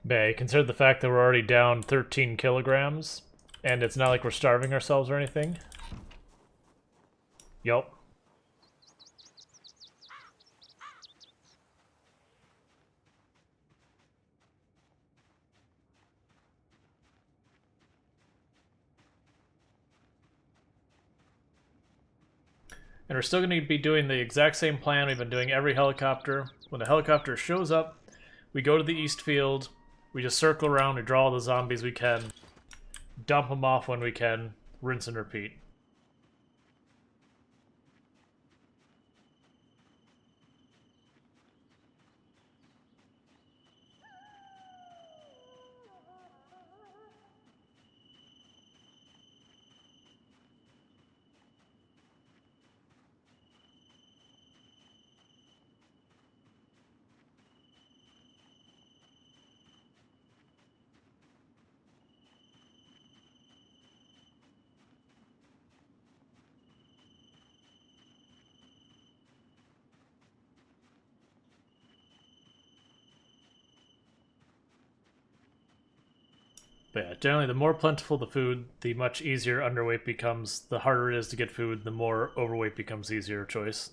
Bay, consider the fact that we're already down 13 kilograms, and it's not like we're starving ourselves or anything. Yup. And we're still going to be doing the exact same plan we've been doing every helicopter. When the helicopter shows up, we go to the east field, we just circle around, we draw all the zombies we can, dump them off when we can, rinse and repeat. But yeah, generally the more plentiful the food, the much easier underweight becomes. The harder it is to get food, the more overweight becomes easier choice.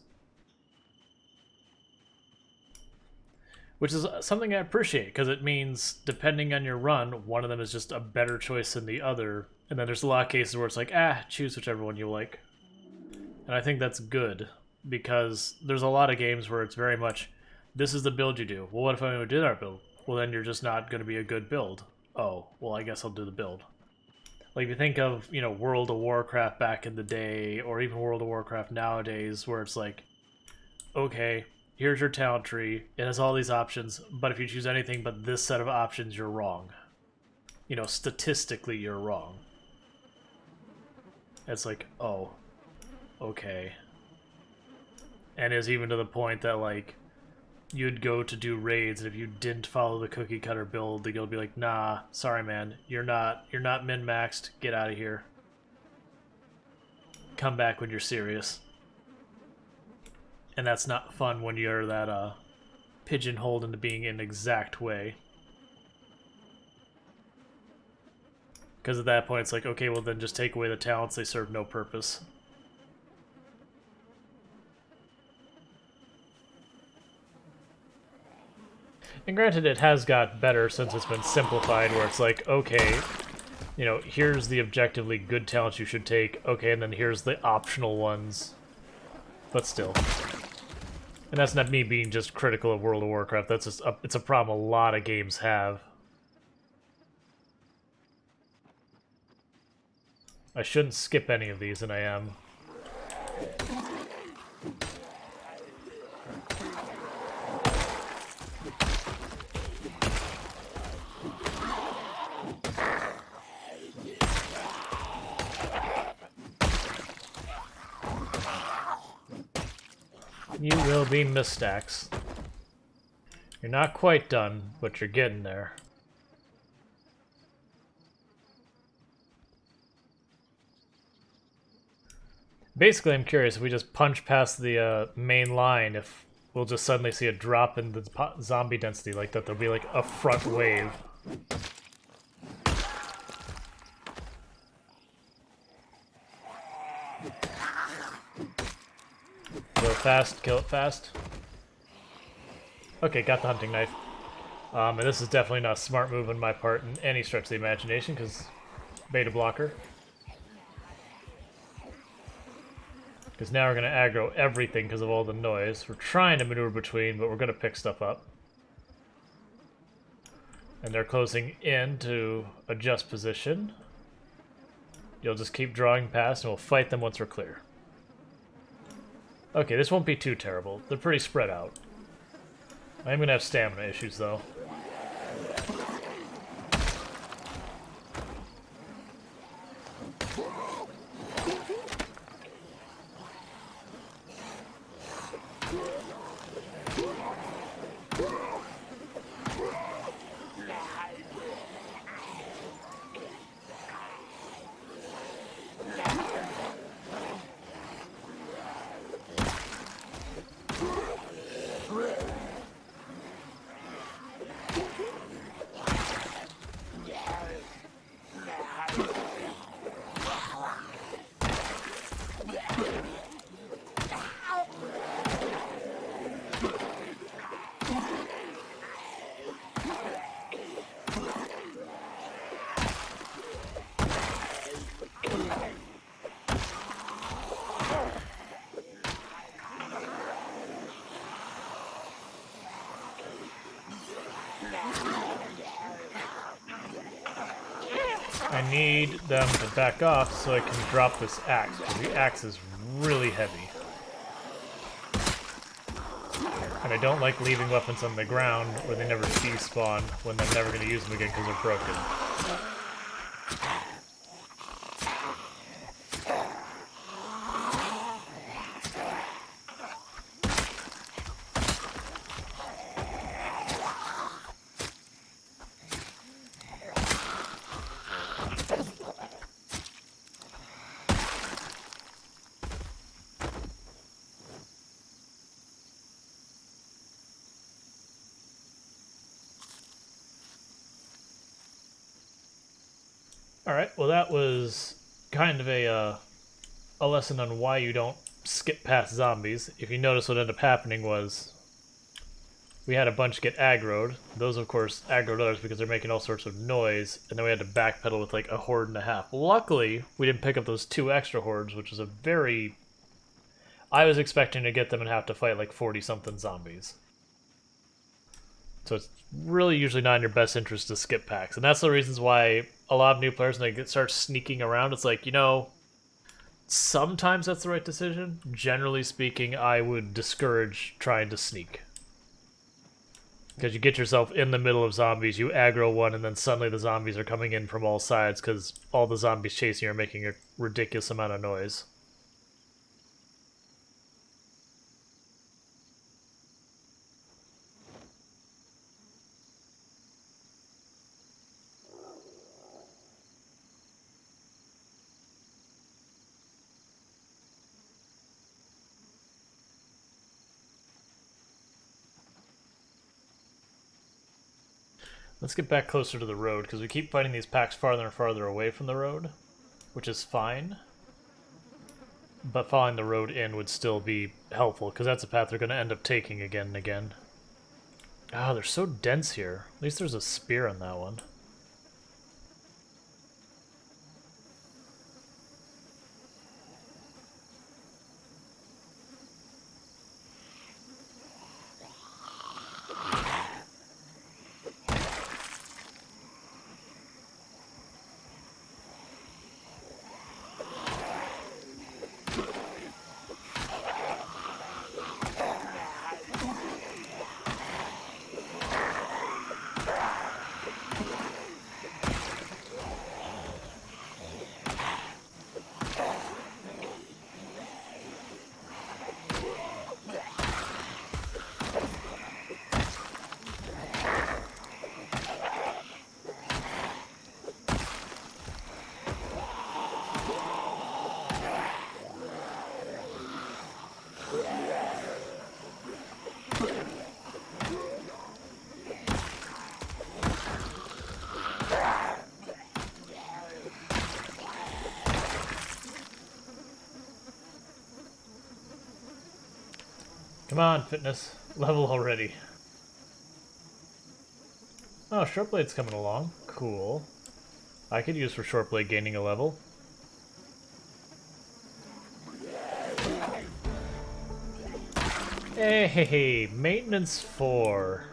Which is something I appreciate, because it means, depending on your run, one of them is just a better choice than the other. And then there's a lot of cases where it's like, choose whichever one you like. And I think that's good, because there's a lot of games where it's very much, this is the build you do. Well, what if I did our build? Well, then you're just not going to be a good build. Oh, well, I guess I'll do the build. Like, if you think of, World of Warcraft back in the day, or even World of Warcraft nowadays, where it's like, okay, here's your talent tree, it has all these options, but if you choose anything but this set of options, you're wrong. Statistically, you're wrong. It's like, oh, okay. And it's even to the point that, like, you'd go to do raids, and if you didn't follow the cookie cutter build, the guild would be like, nah, sorry man, you're not min-maxed, get out of here. Come back when you're serious. And that's not fun when you're that pigeonholed into being an exact way. Because at that point it's like, okay, well then just take away the talents, they serve no purpose. And granted, it has got better since it's been simplified, where it's like, okay, here's the objectively good talents you should take, okay, and then here's the optional ones. But still. And that's not me being just critical of World of Warcraft, that's just it's a problem a lot of games have. I shouldn't skip any of these, and I am. You will be misstacks. You're not quite done, but you're getting there. Basically, I'm curious if we just punch past the main line, if we'll just suddenly see a drop in the zombie density like that. There'll be like a front wave. Kill it fast, kill it fast. Okay, got the hunting knife. And this is definitely not a smart move on my part in any stretch of the imagination, because beta blocker. Because now we're going to aggro everything because of all the noise. We're trying to maneuver between, but we're going to pick stuff up. And they're closing in to adjust position. You'll just keep drawing past, and we'll fight them once we're clear. Okay, this won't be too terrible. They're pretty spread out. I'm going to have stamina issues, though. need them to back off so I can drop this axe, because the axe is really heavy. And I don't like leaving weapons on the ground where they never despawn when I'm never going to use them again because they're broken. Alright, well that was kind of a lesson on why you don't skip past zombies. If you notice, what ended up happening was we had a bunch get aggroed. Those, of course, aggroed others because they're making all sorts of noise, and then we had to backpedal with like a horde and a half. Luckily, we didn't pick up those 2 extra hordes, which was a very... I was expecting to get them and have to fight like 40-something zombies. So it's really usually not in your best interest to skip packs. And that's the reasons why a lot of new players, when they start sneaking around, it's like, you know, sometimes that's the right decision. Generally speaking, I would discourage trying to sneak. Because you get yourself in the middle of zombies, you aggro one, and then suddenly the zombies are coming in from all sides because all the zombies chasing you are making a ridiculous amount of noise. Let's get back closer to the road, because we keep fighting these packs farther and farther away from the road, which is fine. But following the road in would still be helpful, because that's a path they're going to end up taking again and again. Ah, they're so dense here. At least there's a spear on that one. Come on, fitness. Level already. Oh, Shortblade's coming along. Cool. I could use for Shortblade gaining a level. Hey, maintenance 4.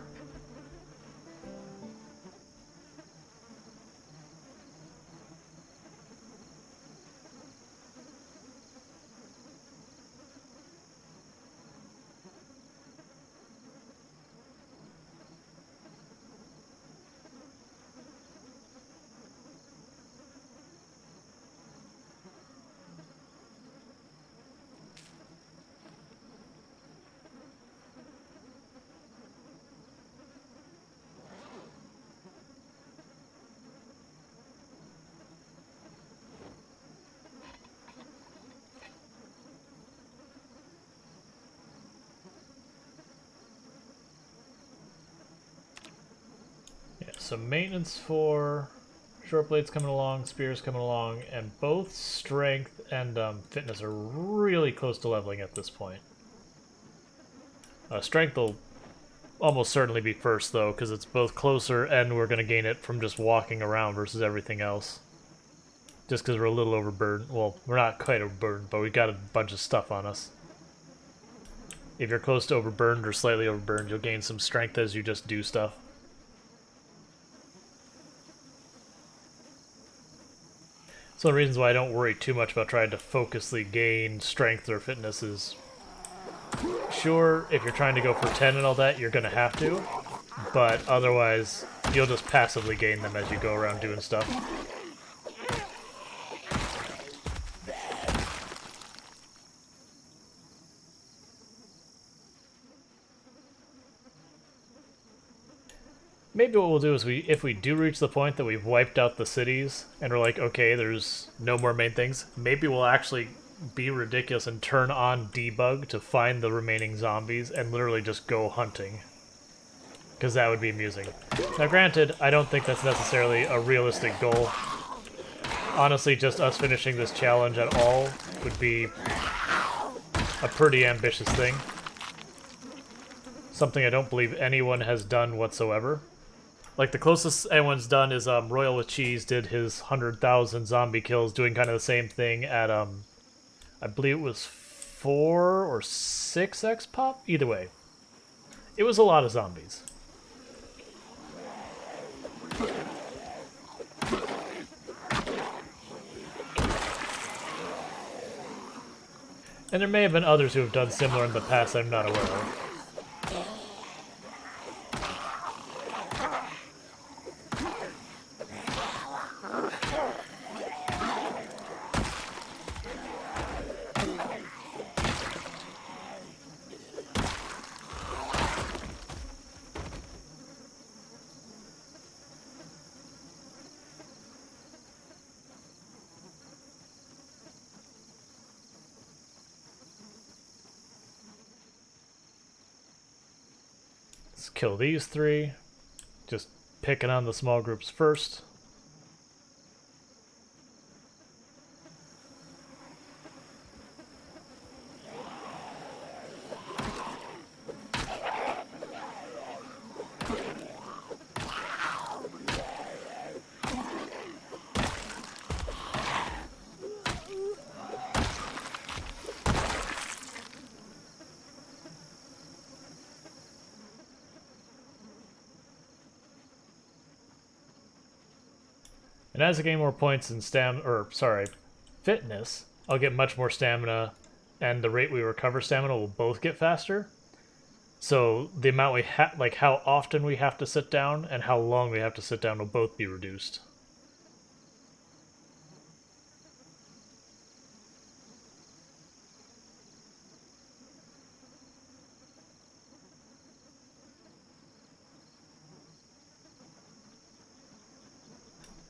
So maintenance 4, Shortblade's coming along, Spear's coming along, and both strength and fitness are really close to leveling at this point. Strength will almost certainly be first, though, because it's both closer and we're going to gain it from just walking around versus everything else. Just because we're a little overburdened. Well, we're not quite overburdened, but we've got a bunch of stuff on us. If you're close to overburdened or slightly overburdened, you'll gain some strength as you just do stuff. So the reasons why I don't worry too much about trying to focusly gain strength or fitness is, sure, if you're trying to go for 10 and all that, you're going to have to, but otherwise, you'll just passively gain them as you go around doing stuff. Maybe what we'll do is if we do reach the point that we've wiped out the cities and we're like, okay, there's no more main things, maybe we'll actually be ridiculous and turn on debug to find the remaining zombies and literally just go hunting. Because that would be amusing. Now granted, I don't think that's necessarily a realistic goal. Honestly, just us finishing this challenge at all would be a pretty ambitious thing. Something I don't believe anyone has done whatsoever. Like, the closest anyone's done is Royal with Cheese did his 100,000 zombie kills, doing kind of the same thing at, I believe it was 4 or 6x pop? Either way. It was a lot of zombies. And there may have been others who have done similar in the past I'm not aware of. Let's kill these 3. Just picking on the small groups first. And as I gain more points in fitness, I'll get much more stamina, and the rate we recover stamina will both get faster. So the amount like how often we have to sit down and how long we have to sit down will both be reduced.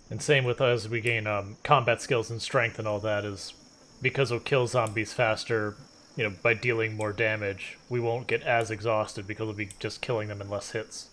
And same with us, we gain combat skills and strength and all that, is because we'll kill zombies faster, you know, by dealing more damage, we won't get as exhausted because we'll be just killing them in less hits.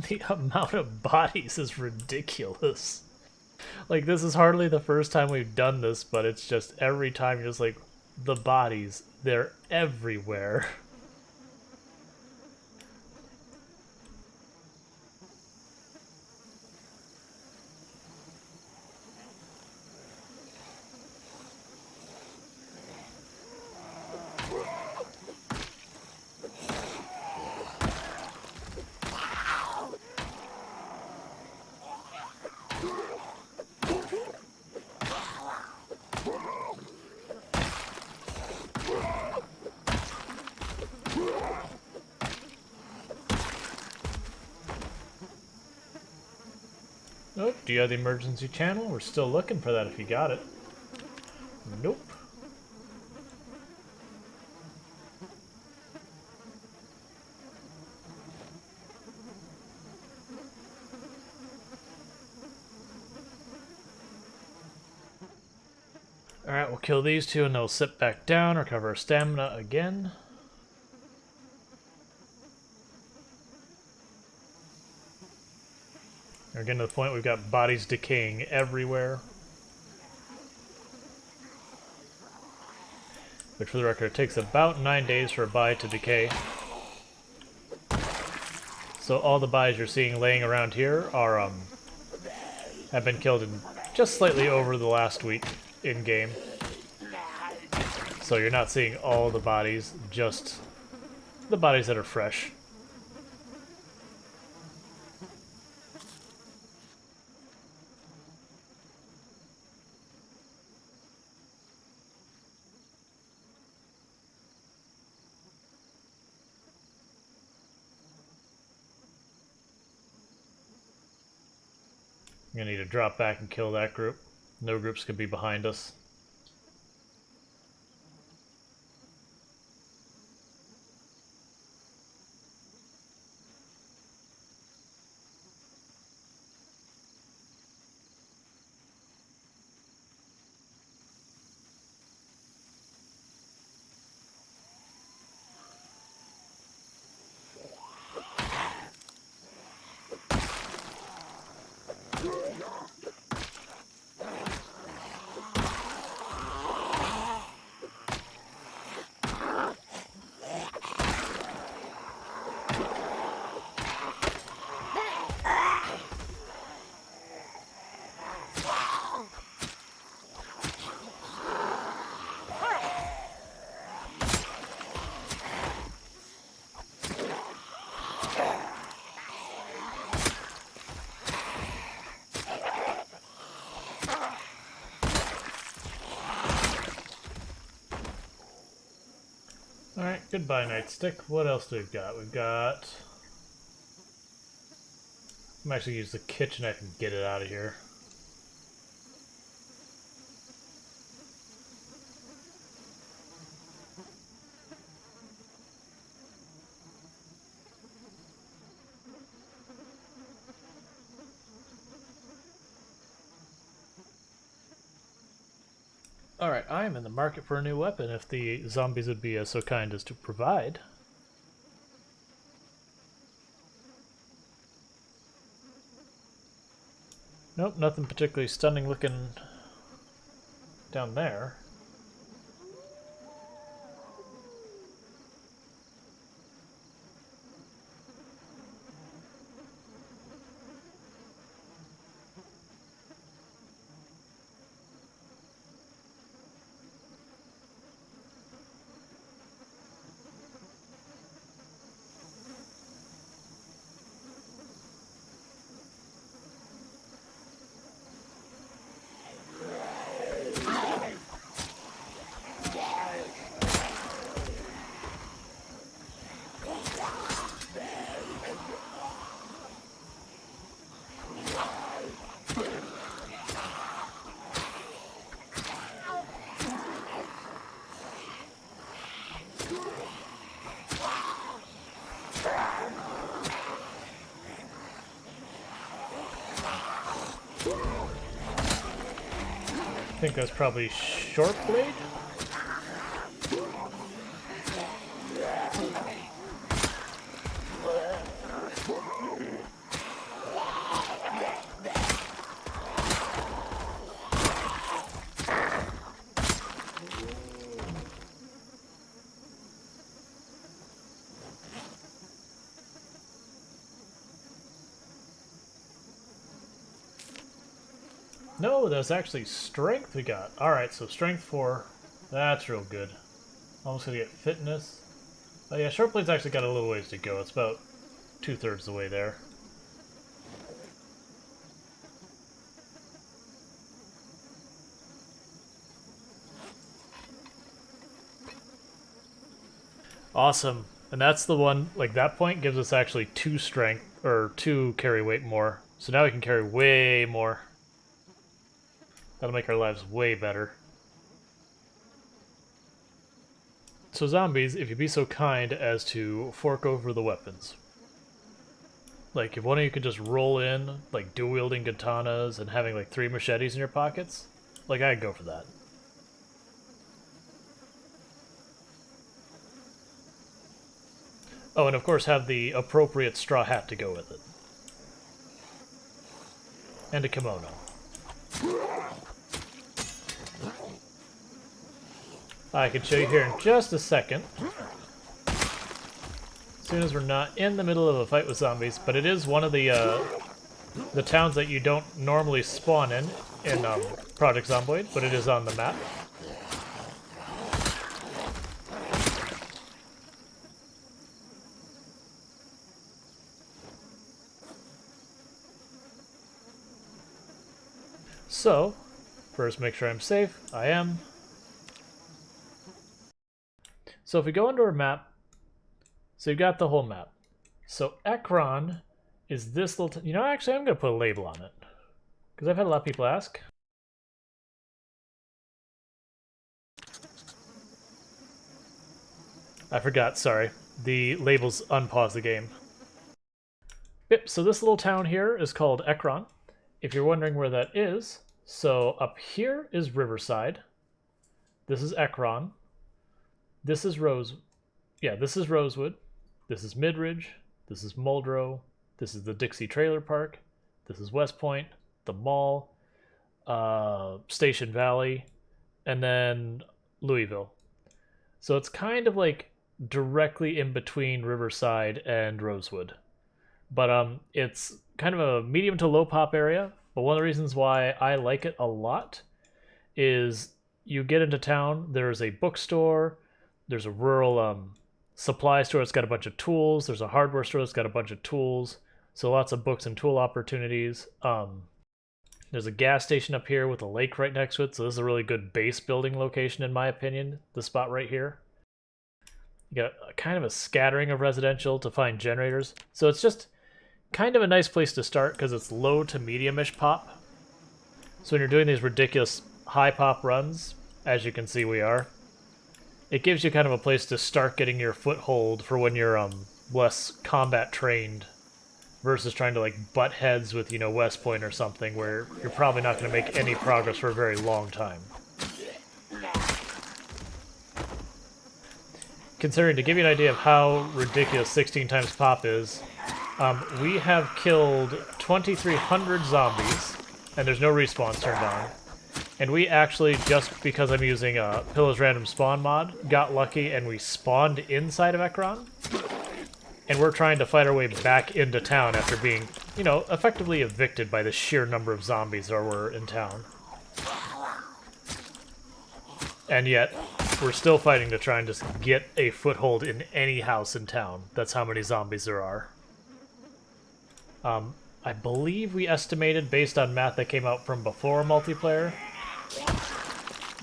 The amount of bodies is ridiculous. Like, this is hardly the first time we've done this, but it's just every time you're just like, the bodies, they're everywhere. Nope. Do you have the emergency channel? We're still looking for that if you got it. Nope. Alright, we'll kill these two and they'll sit back down, recover our stamina again. We're getting to the point we've got bodies decaying everywhere. Which, for the record, it takes about 9 days for a body to decay. So all the bodies you're seeing laying around here are have been killed in just slightly over the last week in-game. So you're not seeing all the bodies, just the bodies that are fresh. I'm gonna need to drop back and kill that group. No groups could be behind us. Alright, goodbye, Nightstick. What else do we've got? We've got... I'm actually use the kitchen, I can get it out of here. Alright, I am in the market for a new weapon if the zombies would be so kind as to provide. Nope, nothing particularly stunning looking down there. I think that's probably short blade. No, that's actually strength we got. Alright, so strength 4. That's real good. Almost gonna get fitness. Oh yeah, short blade's actually got a little ways to go. It's about 2/3 the way there. Awesome. And that's the one, like that point gives us actually 2 strength, or 2 carry weight more So now we can carry way more. That'll make our lives way better. So zombies, if you be so kind as to fork over the weapons. Like, if one of you could just roll in, like, dual-wielding katanas and having, like, 3 machetes in your pockets, like, I'd go for that. Oh, and of course have the appropriate straw hat to go with it. And a kimono. I can show you here in just a second. As soon as we're not in the middle of a fight with zombies, but it is one of the towns that you don't normally spawn in Project Zomboid, but it is on the map. So, first make sure I'm safe. I am. So if we go into our map, so you've got the whole map. So Ekron is this little... you know, actually, I'm going to put a label on it. Because I've had a lot of people ask. I forgot, sorry. The labels unpause the game. Yep, so this little town here is called Ekron. If you're wondering where that is, so up here is Riverside. This is Ekron. This is this is Rosewood. This is Midridge. This is Muldrow. This is the Dixie Trailer Park. This is West Point, the mall, Station Valley, and then Louisville. So it's kind of like directly in between Riverside and Rosewood. But it's kind of a medium to low pop area. But one of the reasons why I like it a lot is you get into town, there's a bookstore, there's a rural supply store that's got a bunch of tools, there's a hardware store that's got a bunch of tools, so lots of books and tool opportunities. There's a gas station up here with a lake right next to it, so this is a really good base building location in my opinion, the spot right here. You got kind of a scattering of residential to find generators, so it's just kind of a nice place to start because it's low to medium-ish pop. So when you're doing these ridiculous high pop runs, as you can see we are, it gives you kind of a place to start getting your foothold for when you're less combat trained versus trying to like butt heads with, you know, West Point or something where you're probably not going to make any progress for a very long time. Considering, to give you an idea of how ridiculous 16 times pop is, we have killed 2,300 zombies, and there's no respawns turned on. And we actually, just because I'm using Pillow's Random Spawn mod, got lucky and we spawned inside of Ekron. And we're trying to fight our way back into town after being, you know, effectively evicted by the sheer number of zombies that were in town. And yet, we're still fighting to try and just get a foothold in any house in town. That's how many zombies there are. I believe we estimated, based on math that came out from before multiplayer,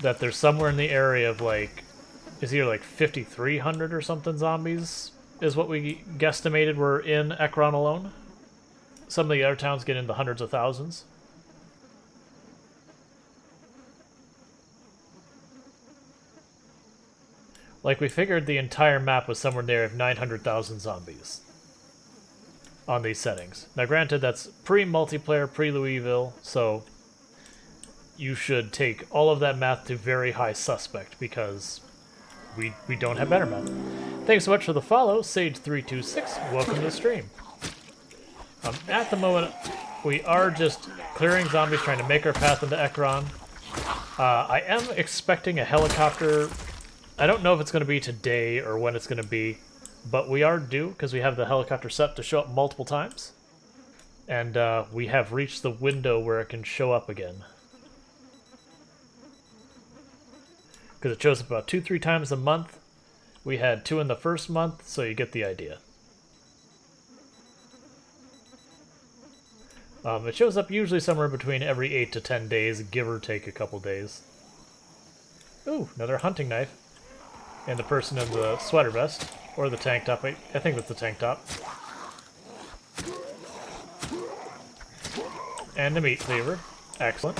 that there's somewhere in the area of like, is either like 5,300 or something zombies, is what we guesstimated were in Ekron alone. Some of the other towns get into hundreds of thousands. Like, we figured the entire map was somewhere near 900,000 zombies on these settings. Now granted, that's pre-multiplayer, pre-Louisville, so you should take all of that math to very high suspect because we don't have better math. Thanks so much for the follow, Sage326. Welcome to the stream. At the moment, we are just clearing zombies, trying to make our path into Ekron. I am expecting a helicopter. I don't know if it's going to be today or when it's going to be, but we are due because we have the helicopter set to show up multiple times. And we have reached the window where it can show up again. Because it shows up about 2-3 times a month. We had 2 in the first month, so you get the idea. It shows up usually somewhere between every 8 to 10 days, give or take a couple days. Ooh, another hunting knife. And the person in the sweater vest, or the tank top. I think that's the tank top. And a meat cleaver. Excellent.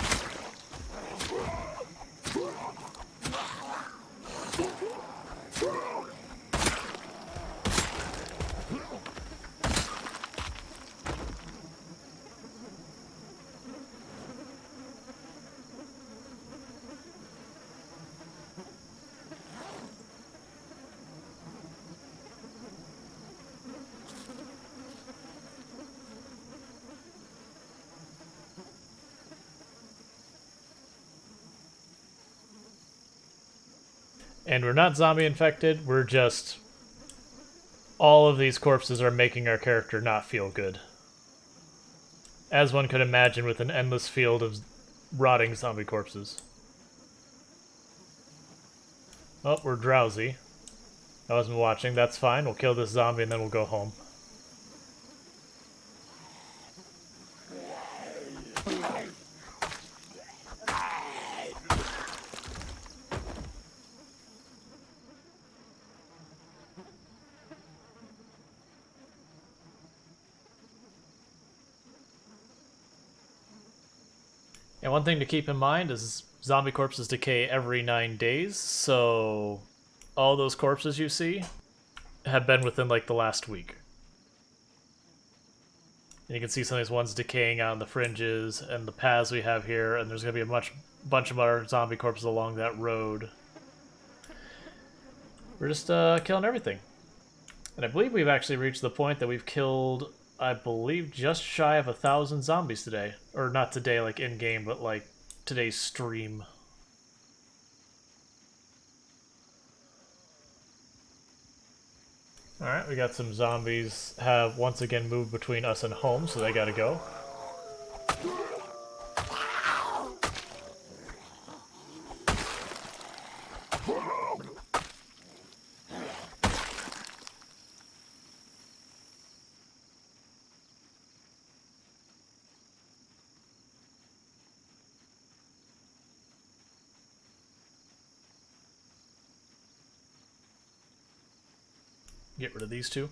And we're not zombie infected, we're just... all of these corpses are making our character not feel good. As one could imagine with an endless field of rotting zombie corpses. Oh, we're drowsy. I wasn't watching, that's fine. We'll kill this zombie and then we'll go home. And one thing to keep in mind is zombie corpses decay every 9 days, so all those corpses you see have been within like the last week. And you can see some of these ones decaying on the fringes and the paths we have here, and there's going to be a bunch of other zombie corpses along that road. We're just killing everything. And I believe we've actually reached the point that we've killed, I believe, just shy of 1,000 zombies today. Or not today, like in-game, but like today's stream. Alright, we got some zombies have once again moved between us and home, so they gotta go. Get rid of these two.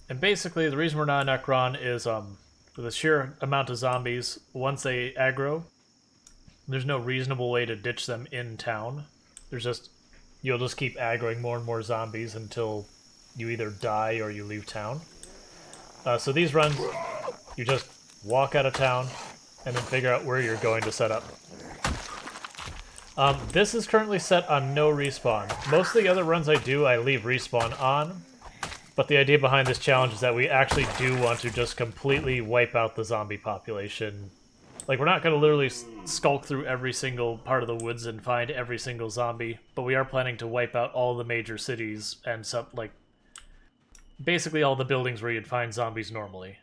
And basically, the reason we're not in Necron is for the sheer amount of zombies, once they aggro, there's no reasonable way to ditch them in town. You'll just keep aggroing more and more zombies until you either die or you leave town. So these runs, you just walk out of town and then figure out where you're going to set up. This is currently set on no respawn. Most of the other runs I do, I leave respawn on. But the idea behind this challenge is that we actually do want to just completely wipe out the zombie population. Like, we're not going to literally skulk through every single part of the woods and find every single zombie, but we are planning to wipe out all the major cities and some, like, basically all the buildings where you'd find zombies normally.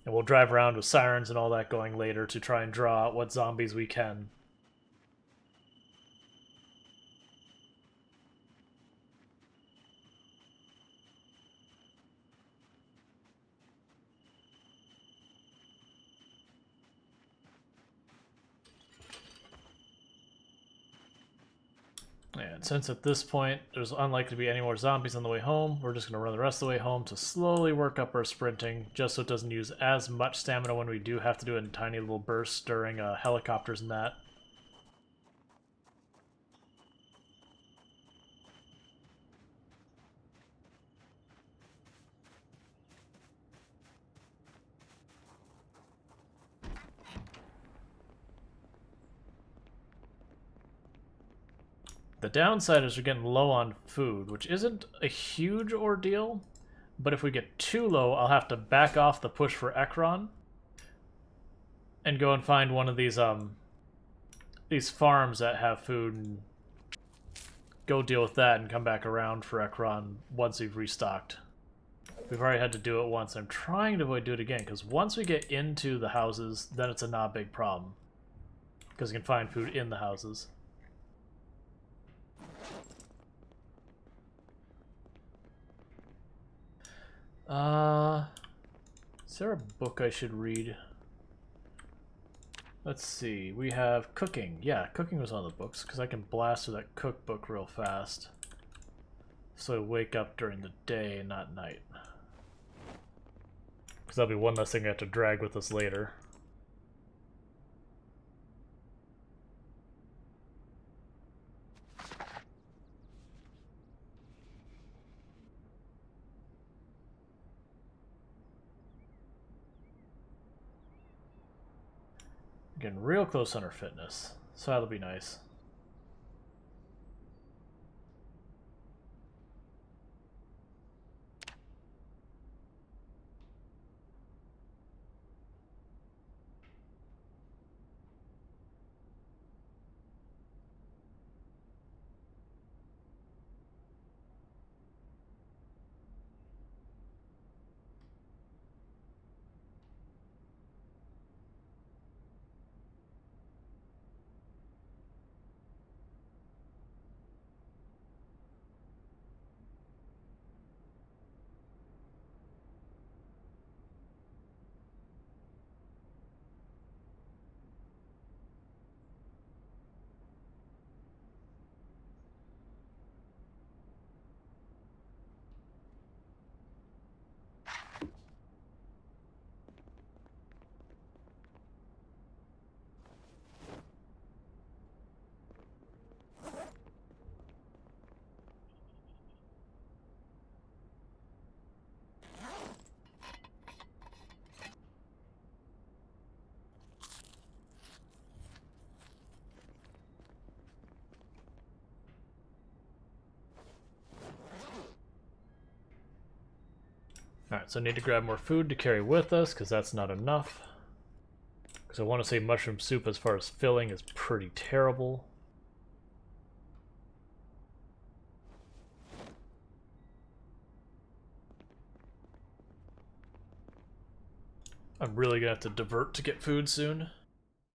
And we'll drive around with sirens and all that going later to try and draw out what zombies we can. And since at this point there's unlikely to be any more zombies on the way home, we're just going to run the rest of the way home to slowly work up our sprinting, just so it doesn't use as much stamina when we do have to do it in tiny little bursts during helicopters and that. The downside is we're getting low on food, which isn't a huge ordeal, but if we get too low, I'll have to back off the push for Ekron and go and find one of these farms that have food and go deal with that and come back around for Ekron once we've restocked. We've already had to do it once. I'm trying to avoid doing it again, because once we get into the houses, then it's a not big problem, because we can find food in the houses. Is there a book I should read? Let's see, we have cooking. Yeah, cooking was on the books, because I can blast through that cookbook real fast. So I wake up during the day and not night. Because that'll be one less thing I have to drag with us later. Getting real close on our fitness, so that'll be nice. Alright, so I need to grab more food to carry with us, because that's not enough. Because I want to say mushroom soup, as far as filling, is pretty terrible. I'm really going to have to divert to get food soon.